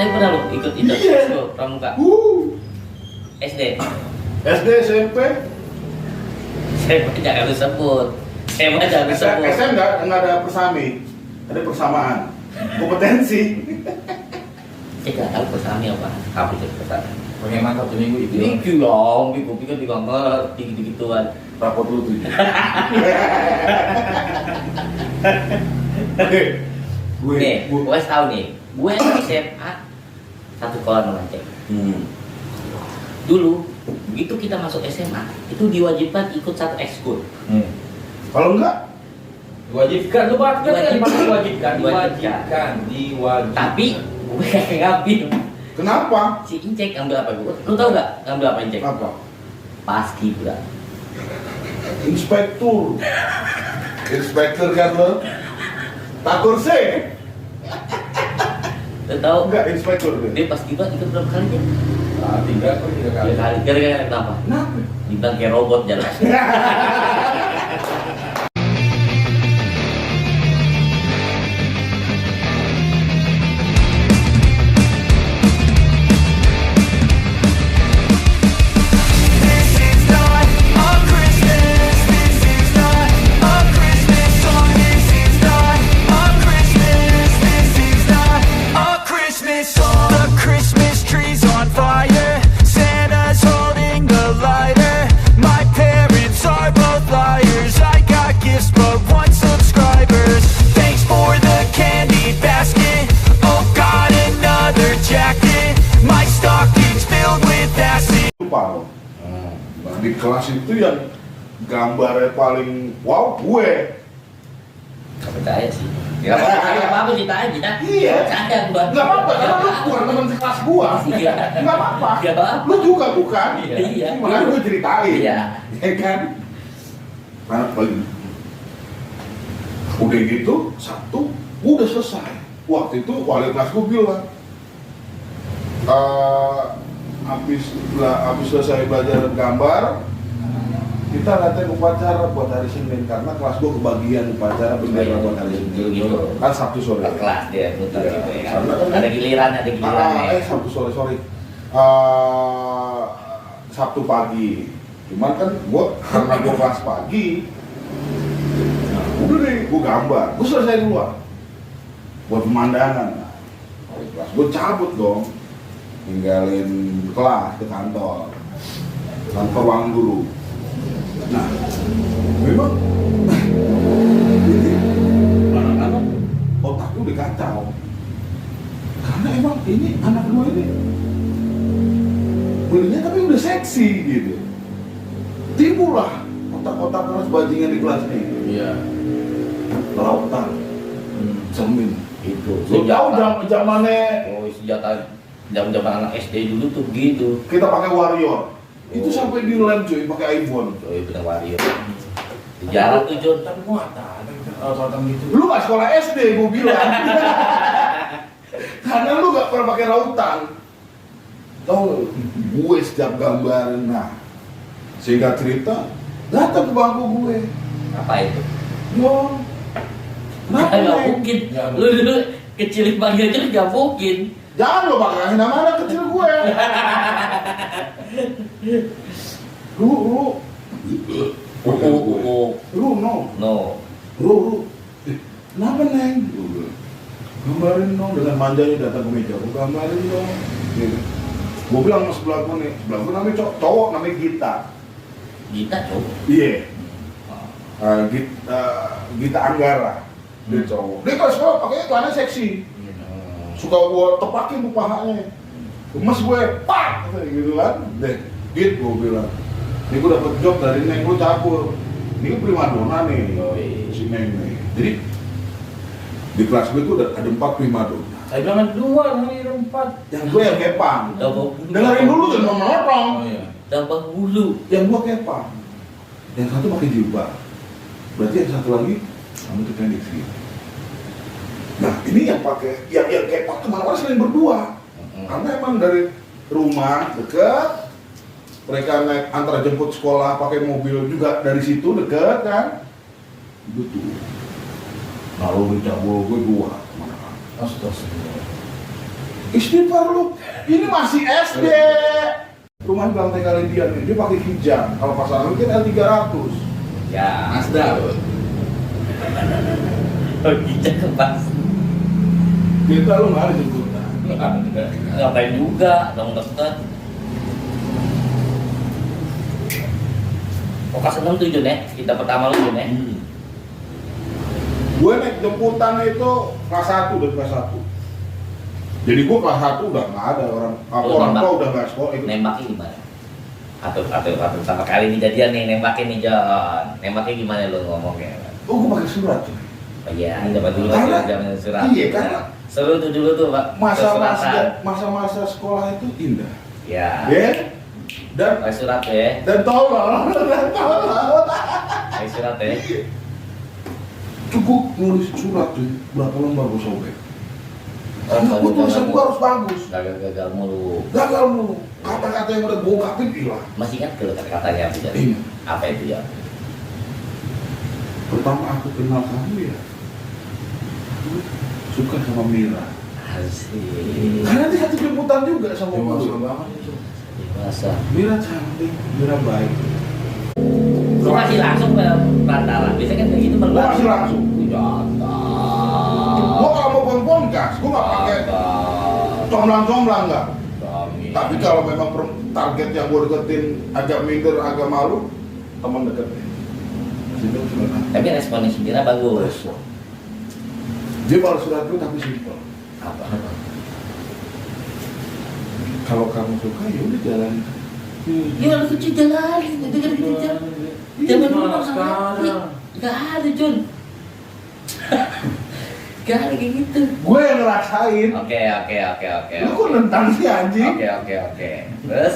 tapi pernah lo ikut itu Iya. pramuka SD. SD, SMP. Saya jangan disebut. Saya jangan disebut. SM nggak ada persami, ada persamaan kompetensi. Saya nggak tahu persami apa. Apa itu persami? Bagaimana Sabtu Minggu itu? Tinggi dong, gue pikir di kamar tinggi-tinggian. Rapot dulu tuh. Nih, gue tahu nih. Gue SMA satu sekolah sama Cek. Dulu, begitu kita masuk SMA, itu diwajibkan ikut satu ekskul. Kalau enggak, Diwajibkan, lu bahas kan Diwajibkan. diwajibkan. Tapi gue kayak ngambil. kenapa? Si Incek ngambil apa gue? Lu tau nggak ngambil apa Incek? Apa? Paskibra. Inspektur. Inspektur kan lo? Takur sih? Lu tau? Enggak, inspektur deh. Dia Paskibra ikut berapa kali dia? Tiga kali. Tiga kali. Gara-gara kenapa? Kenapa? Dibilang kayak robot jalan. Lupa lo. Di kelas itu yang gambarnya paling wow gue. Gak percaya sih. Gak apa-apa cerita aja. Iya. Percaya gua. Nggak apa-apa, karena lu bukan teman sekelas gua. Iya. Nggak apa-apa. Nggak apa-apa. Lu juga bukan. Iya. Makanya gue ceritain. Iya. Ya kan? Karena pagi. Udah gitu, Sabtu, gua udah selesai. Waktu itu wali kelas gua bilang, habis selesai belajar gambar, kita latihan upacara buat hari Senin karena kelas gua kebagian upacara bendera buat hari Senin. Gitu. Kan Sabtu sore. Per kelas dia muter Iya. gitu ya kan. Karena kan- Ada giliran. Sabtu sore, sorry. Sabtu pagi. Cuman kan karena gua kelas pagi, nah, udah deh, gua gambar. Gua selesai duluan. Buat pemandangan. Nah, dari kelas gua cabut dong. Ninggalin kelas ke kantor ruang guru. Nah, memang ini anak-anak otaknya udah kacau. Karena emang ini anak gua ini belinya tapi udah seksi gitu. Timbullah otak-otak kelas bajingan di kelas nih. Iya. Lautan, cermin. Itu. Lu tahu zamannya Oh, jam-jaman anak SD dulu tuh gitu. kita pakai Warrior. Itu Oh. sampai di lem cuy, pakai iPhone. Oh, itu benar wario. Jarang tuh Jon. Tapi gua nggak tahu soal gitu. Lu gak sekolah SD, gue bilang. Karena lu gak pernah pakai rautan. Tahu gue setiap gambaran, nah sehingga cerita datang ke bangku gue. Apa itu? Yo, kenapa Nggak Neng? mungkin. Nggak Lu dulu kecilin panggil aja nggak mungkin. Jangan lo pakai nama anak kecil gue. Lu No. kenapa Neng? Gua bilang, gambarin dong dengan manjanya datang ke meja. Gua gambarin dong. Gitu. Gua bilang sama sebelah gua nih, sebelah gua namanya cowok namanya Gita. Gita cowok. Iya. Gita Anggara. Dia cowok. Dia kalau sekolah pakai celana seksi. Suka gua tepakin tuh pahanya. Gemes gue, pak! Gitu kan. Deh, Git gua bilang. Ini gua dapet job dari Neng, lu cabur. Ini primadona nih, si Neng nih. Jadi di kelas gue tuh ada 4 primadona. Saya bilang ada 2, nanti ada 4. Yang gue yang kepang. Double. Dengerin dulu tuh ngomong. Oh iya. Double bulu. Yang gue kepang. Yang satu pakai jilbab. Berarti yang satu lagi rambutnya pendek sih. Nah ini yang pakai yang kepang kemana-mana sering berdua. Karena emang dari rumah dekat, mereka naik antara jemput sekolah pakai mobil juga dari situ dekat kan. Betul. Lalu dicabul gue 2 kemana-mana. Astaga. Istighfar lu. Ini masih SD. Rumah di lantai kali dia pakai Kijang. Kalau pasangan mungkin L300. Ya. Mazda. Oh, Kijang ke pas. Kita lu nggak ada jemputan. Ngapain juga, dong deket. Oh, kelas 6 tuh Jun ya? Kita pertama lu Jun ya? Gue naik jemputan itu kelas 1 udah kelas 1. Jadi gue kelas 1 udah nggak ada orang orang tua udah nggak sekolah ikut. Nembaknya gimana? Atau pertama kali ini jadian nih nembaknya nih Jon. Nembaknya gimana lu ngomongnya? Oh gue pakai surat tuh. Oh iya, zaman dulu Karena- zaman surat. Iya, karena- seru tuh dulu tuh Pak. Suratan. Masa-masa sekolah itu indah. Ya. Ya. Dan Pakai surat ya. tolong. Pakai surat ya. Cukup nulis surat tuh berapa lembar gue sobek. Oh, Karena gue tulisan gue harus bagus. Gagal mulu. Gagal mulu. Kata-kata yang udah gue ungkapin hilang. Masih ingat kalau kata-katanya apa Jon? Iya. Apa itu ya? Pertama aku kenal kamu ya. Aku suka sama Mira. Asik. Karena dia satu jemputan juga sama Dewasa gue. banget itu. Dewasa. Mira cantik, Mira baik. Lu masih langsung ke Pantaran. Biasanya kan kayak gitu Gue berlaku. masih langsung. Gue kalau mau pon-pon gas, gue nggak pakai comblang-comblang nggak. Tapi kalau memang target yang gue deketin agak minder, agak malu, teman deketin. Situ surat. Tapi responnya sendiri bagus. Dia balas surat gue tapi simpel. Apa? Kalau kamu suka ya udah jalan. Ya lu kecil jalan, dengan kecil. Zaman dulu Malah mah sekarang. nggak ada Jun. Gak ada kayak gitu. Gue yang ngerasain. Oke. Lu kok nentang sih anjing? Oke. Terus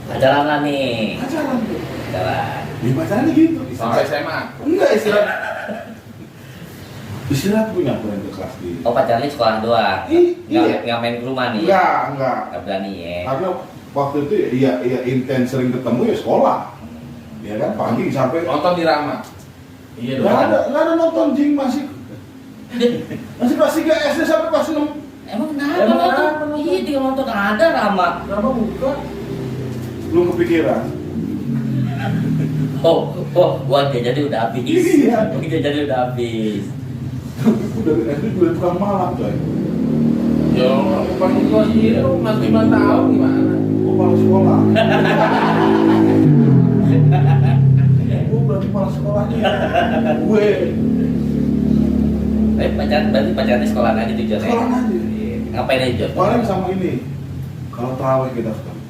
pacaran lah nih. Pacaran tuh. Pacaran. Ya pacarannya gitu. Sampai SMA. Enggak istirahat. Istirahat gue nyamperin ke kelas di. Oh pacaran di sekolah doang. Iya. Nggak main ke rumah nih. Enggak. Nggak berani ya. Karena waktu itu ya intens sering ketemu ya sekolah. Ya kan pagi sampai Nonton di Rama. Iya dong. nggak ada nonton jing masih kelas 3 SD sampai kelas 6. Emang kenapa Emang nonton? kenapa? Iya tinggal nonton ada Rama. Rama buka. Belum kepikiran. Buat jadi udah habis. Iya. Uang jadi udah habis. Udah SD juga tukang malam coy. Ya orang paling tua sih, lu masih 5 tahun gimana? Gue malas sekolah. Gue berarti malas sekolahnya. Gue Tapi berarti pacaran di sekolah aja tuh Jon ya? Sekolah aja. Iya. Ngapain aja Jon? paling sama ini. Kalau terawih kita ketemu.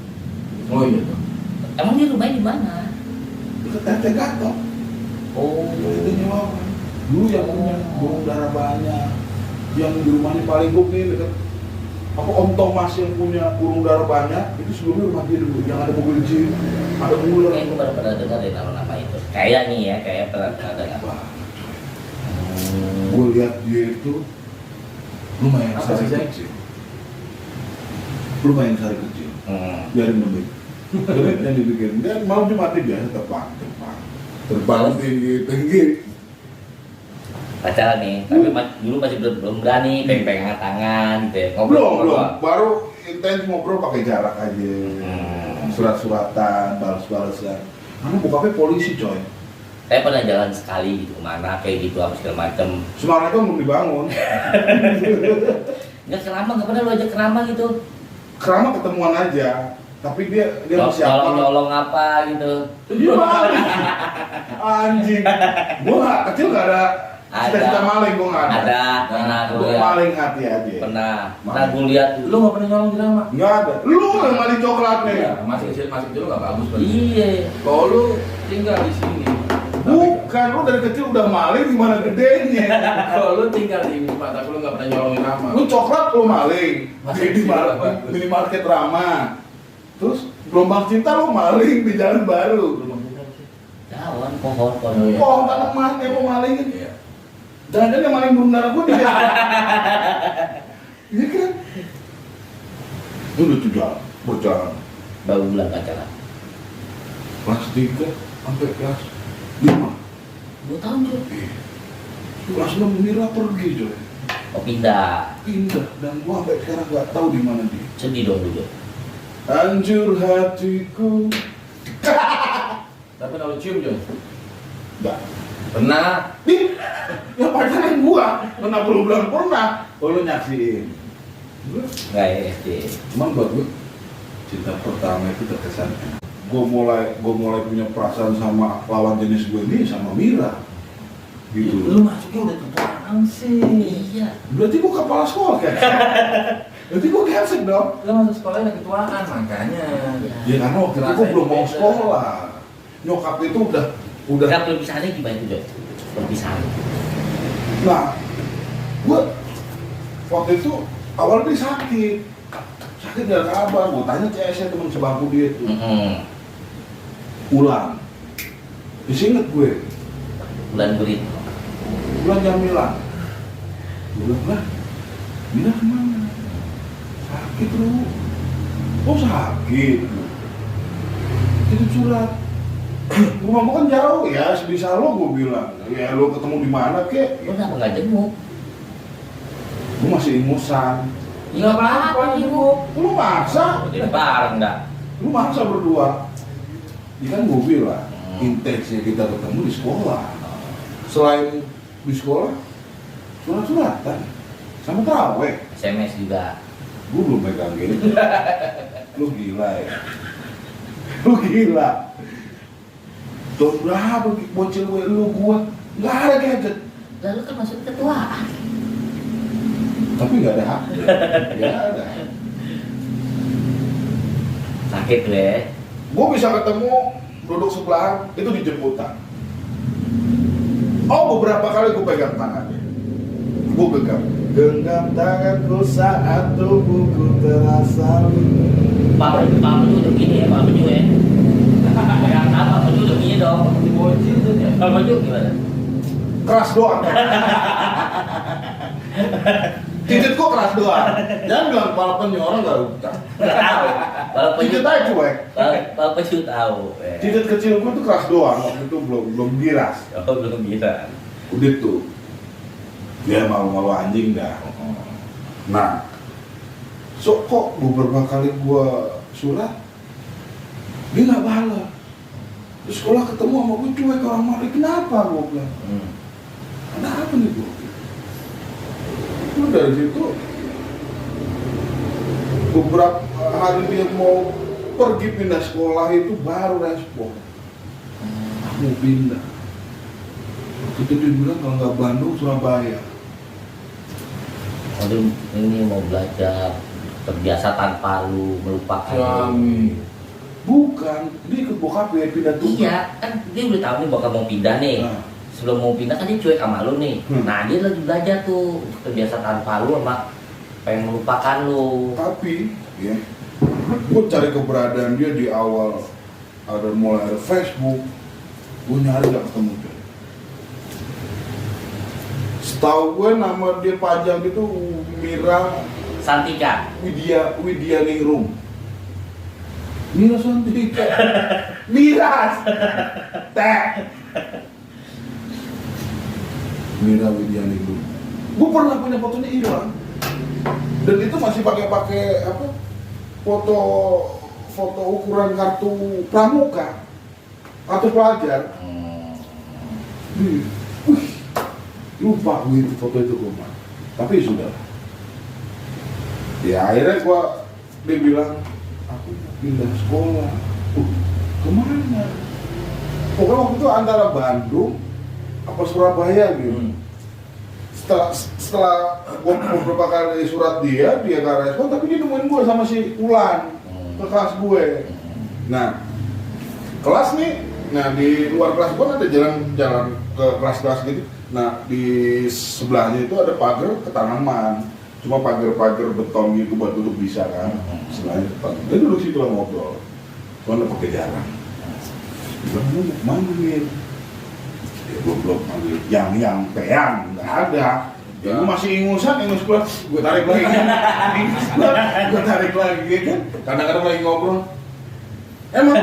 Oh iya tuh. Emang dia rumahnya di mana? Dekat Tete Gatot. Oh. Itu nyewa. Dulu yang punya burung darah banyak. Yang di rumahnya paling gok nih dekat apa Om Thomas yang punya burung darah banyak itu sebelumnya rumah dia dulu yang ada mobil jeep, ada ular. Kayaknya gue baru pernah dengar deh nama itu. Kayak nih ya, kayak pernah dengar. Wah, gue lihat dia itu lumayan Apa sari sih, Zek? kecil, lumayan sari kecil, biarin demi. Jadi yang dibikin dan malam Jumat biasa terbang tinggi. Pacaran nih, tapi dulu masih belum berani pegang tangan gitu ya. Belum, baru intens ngobrol pakai jarak aja, surat-suratan, balas-balasan. Karena bokapnya polisi coy. Saya pernah jalan sekali gitu kemana kayak gitu apa segala macem. Semarang itu belum dibangun. Nggak Kerama, nggak pernah lu ajak Kerama gitu. Kerama ketemuan aja, tapi dia siapa? Nyolong apa gitu. Gimana? Anjing. Gua nggak kecil nggak ada. Cita-cita maling gua nggak ada. Ada, pernah gue Gua lihat. maling hati aja. Pernah gue lihat. Lu nggak pernah nyolong di Rama? Nggak ada. Lu yang maling coklatnya. Iya, masih kecil nggak bagus berarti. Iya. Kalau lu tinggal di sini. Bukan, lu dari kecil udah maling gimana gedenya. Kalau lu tinggal di Mata, lu nggak pernah nyolongin Rama. Lu coklat lu maling. Masa Di kecil, minimarket Rama. Terus gelombang cinta lu maling di jalan baru. Daun, pohon. Iya. Pohon tanaman yang mau malingin. Iya. Jangan-jangan yang maling burung darah putih ya. Iya kan? Udah tuh jalan, berjalan. Baru bulan pacaran. Kelas 3 sampai kelas 5. 2 tahun juga. Kelas 6 Mira pergi coy. Oh pindah. Pindah, dan gua sampai sekarang nggak tahu di mana dia. Sedih dong dulu. Hancur hatiku. Tapi kalau cium Jon? Nggak. Pernah. Nih, yang pacaran gua, kenapa lu bilang pernah? Oh, lu nyaksiin. Nggak ya SD. Cuman buat gue cinta pertama itu terkesan. Gue mulai punya perasaan sama lawan jenis gue ini sama Mira. Gitu. Lu masuknya udah ketuaan sih. Iya. Berarti gue kepala sekolah kan? Berarti gue keset dong. Lu masuk sekolah udah ketuaan makanya. Ya karena waktu itu gue belum mau sekolah. Nyokap itu udah. Nggak perpisahannya gimana itu Jon? Perpisahan. Nah, gue waktu itu awalnya dia sakit gak kabar. Gue tanya CS teman sebangku dia itu. Ulang. Disinget gue. Bulan Gurit. Bulan Jamilan. Gue bilang, lah, Mira kemana? Sakit lu. Oh sakit. Itu surat. Rumah gua kan jauh ya, sebisa lo gue bilang. Ya lo ketemu di mana kek? Lu kenapa nggak jenguk? Gue masih ingusan. Ya nggak apa-apa jenguk. Lu maksa? Jadi bareng dah. Lu maksa berdua. Ya kan gue bilang, intensnya kita ketemu di sekolah. Selain di sekolah, surat-suratan sama terawih. SMS juga. Gue belum pegang gitu. Lu gila ya. Lu gila. Tahun berapa bocil gue lu gua? Nggak ada gadget. Lalu kan masuk ketuaan. Tapi nggak ada HP. Nggak ada. Sakit gue. Gue bisa ketemu duduk sebelahan itu di jemputan. Oh beberapa kali gue pegang tangannya. Gue genggam tanganku saat tubuhku terasa. Papa juga begini ya, Papa juga ya. Yang apa? Papa juga begini dong. Di bocil tuh ya. Papa juga gimana? Keras doang. Titit kok keras doang. Jangan bilang kepala penyorong nggak rusak. Nggak tahu. Papa Titit juga. aja cuek. Papa juga tahu. Titit kecil gue tuh keras doang. Waktu itu belum giras. Oh belum bisa. Udah tuh. Dia malu-malu anjing dah. Nah, kok beberapa kali gua surat dia nggak balas. Di sekolah ketemu sama gue cuek orang malu. Kenapa gua bilang? Ada apa nih gua? Lu dari situ beberapa hari dia mau pergi pindah sekolah itu baru respon. Aku mau pindah. Waktu itu dia bilang kalau nggak Bandung, Surabaya. Waduh, ini mau belajar terbiasa tanpa lu melupakan. Suami. Bukan, dia ikut bokapnya pindah tuh. Iya, kan dia udah tahu nih bakal mau pindah nih. Nah. Sebelum mau pindah kan dia cuek sama lu nih. Nah dia lagi belajar tuh terbiasa tanpa lu sama pengen melupakan lu. Tapi, ya, gue cari keberadaan dia di awal mulai ada Facebook, gue nyari gak ketemu dia. Setahu gue nama dia panjang itu Mira Santika. Widya Ningrum. Mira Santika. Miras. Teh. Mira Widya Ningrum. Gue pernah punya fotonya hilang. Dan itu masih pakai apa? Foto ukuran kartu pramuka. Kartu pelajar. Wih, lupa gue itu foto itu gue mah. Tapi sudah. Ya akhirnya dia bilang aku pindah sekolah. Kemana? Pokoknya waktu itu antara Bandung apa Surabaya gitu. Setelah gue beberapa kali surat dia gak respon, tapi dia nemuin gue sama si Ulan ke kelas gue. Nah, kelas nih, nah di luar kelas gue ada jalan ke kelas-kelas gitu. Nah di sebelahnya itu ada pagar ke tanaman, cuma pagar beton gitu buat duduk bisa kan. Sebelahnya depan, dia duduk situ lah ngobrol. Cuma ada pakai jarang. Bilang lu mau kemana Mir? Ya belum panggil yang peang nggak ada. Ya gue masih ingusan pulang, gue tarik lagi. Gue tarik lagi kan. Kadang-kadang lagi ngobrol. Emang